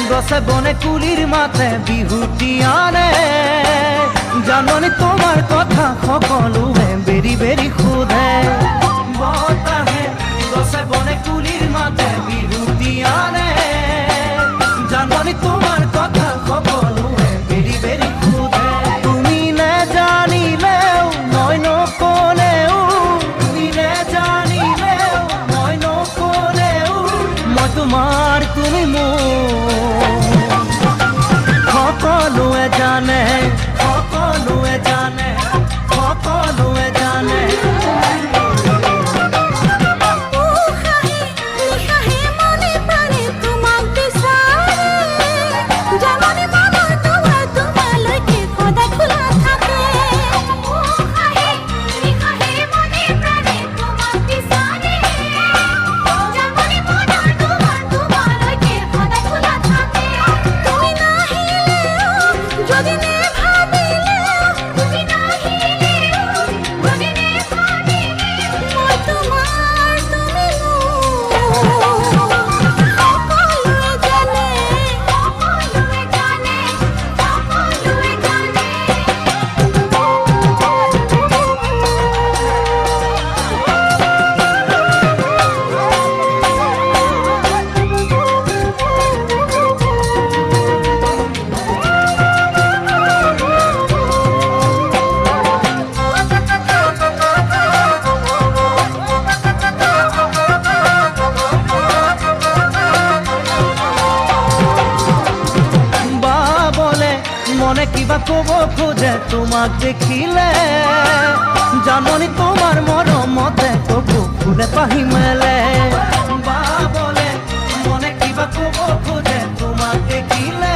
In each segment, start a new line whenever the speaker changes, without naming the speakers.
গছে বনে কুলিৰ মাতে বিহুতি আনে জাননী তোমাৰ কথা সকলোৱে বেৰি বেৰি সোধে বতাহে গছে বনে কুলিৰ মাতে বিহুতি আনে জাননী তোমাৰ কথা সকলোৱে বেৰি বেৰি সোধে তুমি নেজানিলেও মই নকলেও তুমি নেজানিলেও মই নকলেও মই তোমাৰ তুমি মোৰ সকলোৱে জানে সকলোৱে জানে সকলোৱে জানে মনে কিবা কব খোজে তোমাক দেখিলে জাননী তোমাৰ মৰমতে কবু ফুলে পাহি মেলে বাবলে মনে কিবা কব খোজে তোমাক দেখিলে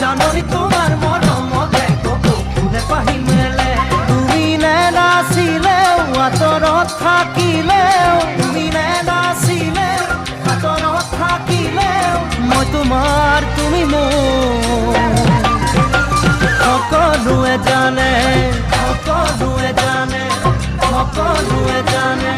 জাননী তোমাৰ মৰমতে কবু ফুলে পাহি মেলে তুমি নেনাচিলেও আঁতৰত থাকিলেও তুমি নেনাচিলেও আঁতৰত থাকিলেও মই তোমাৰ তুমি মোৰ সকলোৱে জানে সকলোৱে জানে সকলোৱে জানে